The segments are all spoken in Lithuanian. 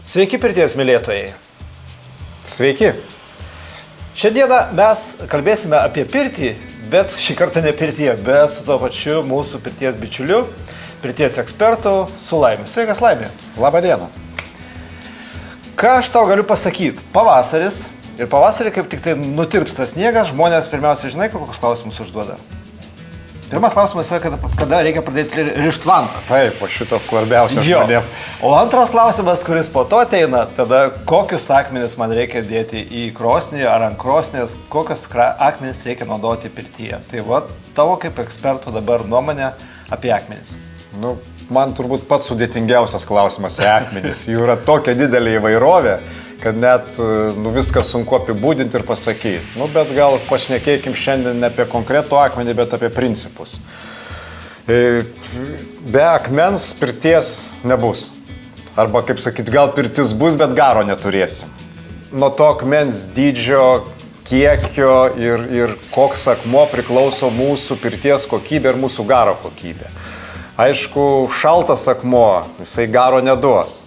Sveiki pirties mylėtojai. Sveiki. Šiandieną mes kalbėsime apie pirtį, bet šį kartą ne pirtyje, bet su to pačiu mūsų pirties bičiuliu, pirties ekspertu su Laimi. Sveikas, Laimi. Labą dieną. Ką aš tau galiu pasakyti? Pavasaris ir pavasarį kaip tik tai nutirpsta sniegas, žmonės pirmiausia žinai, kokius klausimus užduoda. Pirmas klausimas yra, kada reikia pradėti rišti vantas. Taip, o šitas svarbiausias žmonėm. O antras klausimas, kuris po to ateina, tada kokius akmenis man reikia dėti į krosnį ar ant krosnės, kokius akmenis reikia naudoti pirtyje. Tai va, tavo kaip eksperto dabar nuomonė apie akmenis. Man turbūt pats sudėtingiausias klausimas akmenis. Jų yra tokia didelė įvairovė, kad net viską sunku apibūdinti ir pasakyti. Bet gal pašnekėkim šiandien ne apie konkretų akmenį, bet apie principus. Be akmens pirties nebus. Arba, kaip sakyti, gal pirtis bus, bet garo neturėsim. Nuo to akmens dydžio, kiekio ir koks akmuo priklauso mūsų pirties kokybė ir mūsų garo kokybė. Aišku, šaltas akmuo, jisai garo neduos.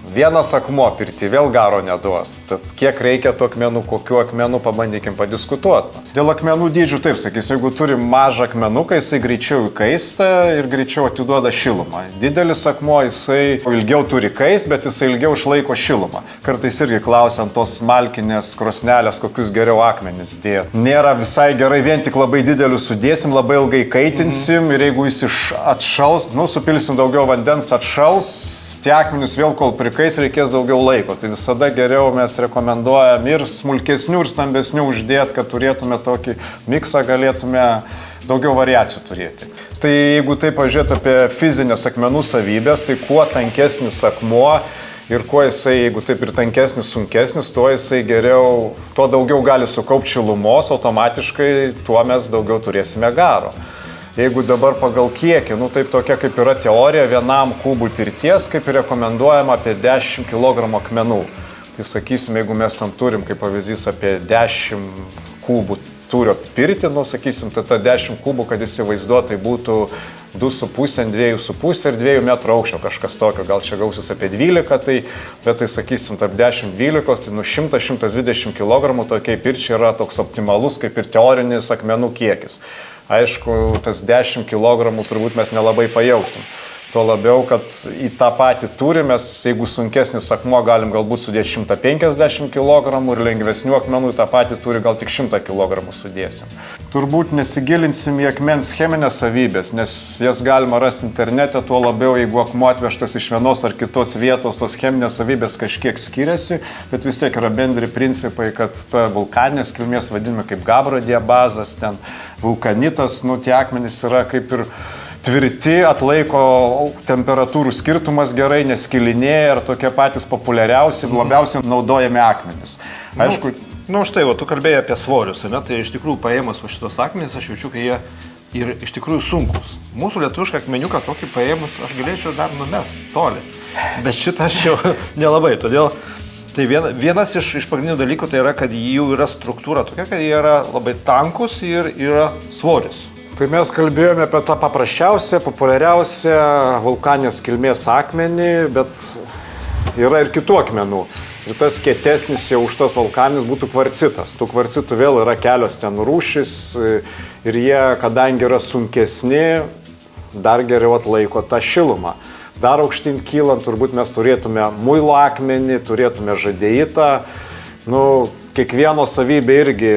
Vienas akmuo pirti vėl garo neduos. Tad kiek reikia tų akmenų, kokiu akmenų, pabandykim padiskutuoti. Dėl akmenų dydžių taip sakysiu, jeigu turi mažą akmenuką, jisai greičiau įkaista ir greičiau atiduoda šilumą. Didelis akmuo, jisai ilgiau turi kaist, bet jisai ilgiau išlaiko šilumą. Kartais irgi klausiant tos malkinės krosnelės, kokius geriau akmenis dėti. Nėra visai gerai, vien tik labai didelius sudėsim, labai ilgai kaitinsim ir jeigu jis atšals, supilsim daugiau vandens, atšals. Tie akmenys vėl kol prikais reikės daugiau laiko, tai visada geriau mes rekomenduojam ir smulkesnių ir stambesnių uždėti, kad turėtume tokį miksą, galėtume daugiau variacijų turėti. Tai jeigu tai pažiūrėt apie fizinės akmenų savybės, tai kuo tankesnis akmuo ir kuo jisai, jeigu taip ir tankesnis, sunkesnis, tuo jisai geriau, tuo daugiau gali sukaupti šilumos, automatiškai tuo mes daugiau turėsime garo. Jeigu dabar pagal kiekį, taip tokia kaip yra teorija, vienam kubui pirties, kaip ir rekomenduojama apie 10 kg akmenų. Tai sakysim, jeigu mes tam turim, kaip pavyzdys, apie 10 kubų tūrio pirtį, sakysim, tai ta 10 kubų, kad įsivaizduotai būtų 2,5, 2,5 ir 2 metrų aukščio kažkas tokio, gal čia gausis apie 12, bet tai sakysim, tarp 10-12, tai 100-120 kg tokiai pirčiai yra toks optimalus, kaip ir teorinis akmenų kiekis. Aišku, tas 10 kg turbūt mes nelabai pajausim. Tuo labiau, kad į tą patį tūrį mes, jeigu sunkesnis akmuo, galim galbūt sudėti 150 kg ir lengvesnių akmenų į tą patį tūrį gal tik 100 kg sudėsim. Turbūt nesigilinsim į akmens cheminės savybės, nes jas galima rasti internete, tuo labiau, jeigu akmuo atvežtas iš vienos ar kitos vietos, tos cheminės savybės kažkiek skiriasi, bet vis tiek yra bendri principai, kad ta vulkaninės kilmės vadiname kaip gabro diabazas, ten vulkanitas, tie akmenys yra kaip ir tvirti, atlaiko temperatūrų skirtumas gerai, neskilinėja ir tokie patys populiariausi, labiausiai naudojami akmenys. Aišku, štai, tu kalbėjai apie svorius, ne? Tai iš tikrųjų paėmus šitos akmenys, aš jaučiu, kad jie ir iš tikrųjų sunkus. Mūsų lietuvišką akmeniuką tokį paėmus aš galėčiau dar numest toli, bet šitą aš jau nelabai, todėl tai vienas iš pagrindinių dalykų tai yra, kad jų yra struktūra tokia, kad jie yra labai tankus ir yra svoris. Tai mes kalbėjome apie tą paprasčiausią, populiariausią vulkaninės kilmės akmenį, bet yra ir kitų akmenų. Ir tas kietesnis jau už tas vulkaninis būtų kvarcitas. Tų kvarcitų vėl yra kelios ten rūšys ir jie, kadangi yra sunkesni, dar geriau atlaiko tą šilumą. Dar aukštyn kylant, turbūt mes turėtume muilo akmenį, turėtume žadeitą. Kiekvieno savybė irgi,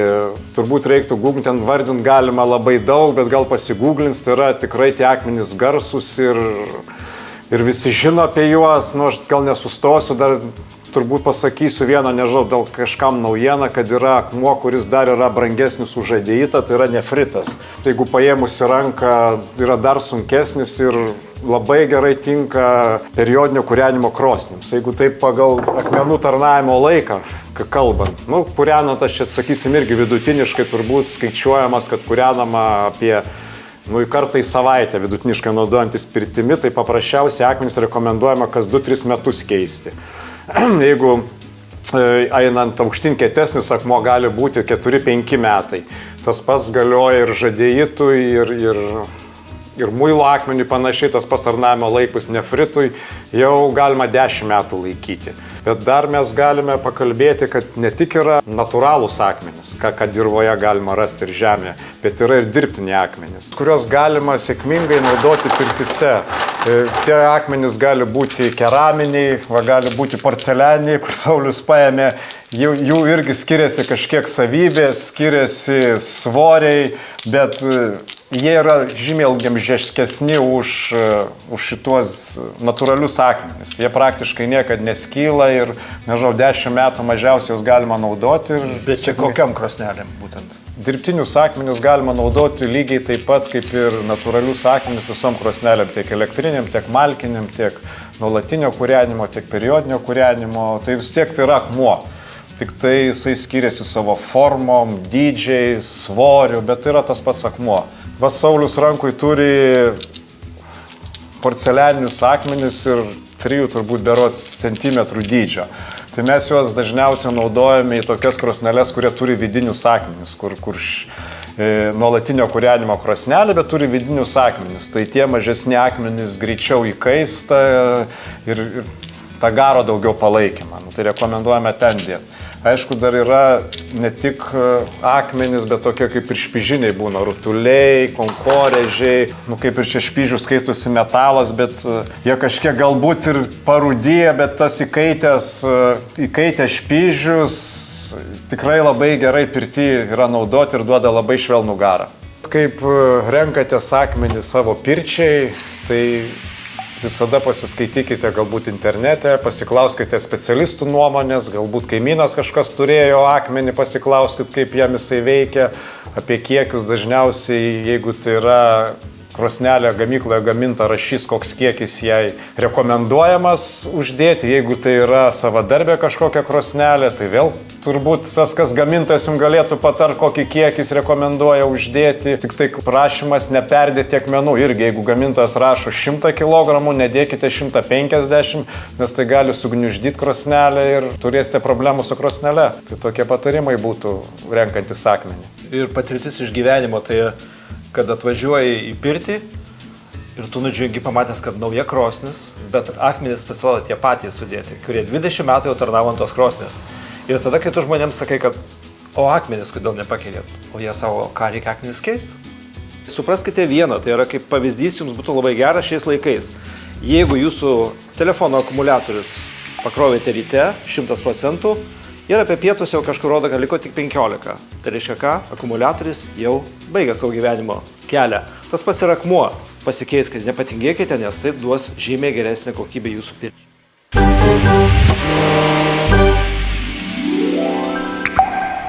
turbūt reiktų googlinti, ten vardinti galima labai daug, bet gal pasigooglins, tai yra tikrai tie akmenys garsus ir visi žino apie juos. Aš gal nesustosiu, dar turbūt pasakysiu vieną, nežinau, dėl kažkam naujieną, kad yra akmuo, kuris dar yra brangesnis už žadeitą, tai yra nefritas. Tai jeigu paėmus į ranką, yra dar sunkesnis ir labai gerai tinka periodinio kūrenimo krosnims. Jeigu taip pagal akmenų tarnavimo laiką kalbant, kūrenant, aš čia sakysim irgi vidutiniškai turbūt skaičiuojamas, kad kūrenama apie kartą į savaitę vidutiniškai naudojantis pirtimi, tai paprasčiausiai akmenys rekomenduojama kas 2-3 metus keisti. Jeigu einant aukštyn kietesnis akmuo gali būti 4-5 metai. Tas pats galioja ir žadeitui, ir muilo akmenį panašiai, tas pastarnavimo laikus nefritui jau galima 10 metų laikyti. Bet dar mes galime pakalbėti, kad ne tik yra natūralūs akmenys, ką dirvoje galima rasti ir žemėje, bet yra ir dirbtiniai akmenys, kuriuos galima sėkmingai naudoti pirtyse. Tie akmenys gali būti keraminiai, gali būti porcelianiniai, kur Saulius paėmė, jų irgi skiriasi kažkiek savybės, skiriasi svoriai, bet jie yra žymiai ilgiamžiškesni už šituos natūralius akmenis. Jie praktiškai niekad neskyla ir, nežinau, 10 metų mažiausiai juos galima naudoti. Bet čia kokiam krosnelėm būtent? Dirbtinius akmenis galima naudoti lygiai taip pat kaip ir natūralius akmenis visom krosnelėm, tiek elektriniam, tiek malkiniam, tiek nuolatinio kūrenimo, tiek periodinio kūrenimo. Tai vis tiek tai yra akmuo. Tik tai jisai skiriasi savo formom, dydžiais, svoriu, bet tai yra tas pats akmuo. Saulius rankui turi porcelianinius akmenis ir 3 turbūt berods centimetrų dydžio. Tai mes juos dažniausiai naudojame į tokias krosneles, kurie turi vidinius akmenis, kur nuolatinio kūrenimo krosnelė, bet turi vidinius akmenis. Tai tie mažesni akmenys greičiau įkaista ir tą garo daugiau palaikymą. Tai rekomenduojame ten dėti. Aišku, dar yra ne tik akmenys, bet tokie kaip ir špižiniai būna, rutuliai, konkorėžiai, kaip ir čia špižių skaitosi metalas, bet jie kažkiek galbūt ir parūdyja, bet tas įkaitęs špižius tikrai labai gerai pirty yra naudoti ir duoda labai švelnų garą. Kaip renkatės akmenį savo pirčiai, tai visada pasiskaitykite galbūt internete, pasiklauskite specialistų nuomonės, galbūt kaimynas kažkas turėjo akmenį, pasiklauskite, kaip jam jisai veikia, apie kiekius dažniausiai, jeigu tai yra krosnelė gamykloje gaminta, rašys, koks kiekis jai rekomenduojamas uždėti. Jeigu tai yra savadarbė kažkokia krosnelė, tai vėl turbūt tas, kas gamintojas jums galėtų patar, kokį kiekį jis rekomenduoja uždėti. Tik tai prašymas neperdėti akmenų. Irgi, jeigu gamintojas rašo 100 kg, nedėkite 150, nes tai gali sugniuždyti krosnelę ir turėsite problemų su krosnele. Tai tokie patarimai būtų renkantis akmenį. Ir patirtis iš gyvenimo, tai kad atvažiuoji į pirtį ir tu nudžiungi pamatęs, kad nauja krosnis, bet akmenys pasirodo tie patys sudėti, kurie 20 metų jau tarnavo ant tos krosnės. Ir tada, kai tu žmonėms sakai, kad o akmenys kodėl nepakeitėt, o jie savo, ką reikia akmenys keisti. Supraskite vieną, tai yra kaip pavyzdys jums būtų labai geras šiais laikais. Jeigu jūsų telefono akumuliatorius pakrovėte ryte 100%, ir apie pietus jau kažkur rodo, kad liko tik 15. Tai reiškia ką? Akumuliatorius jau baigia savo gyvenimo kelią. Tas pats ir akmuo. Pasikeiskite, nepatingėkite, nes tai duos žymiai geresnę kokybę jūsų pirčiai.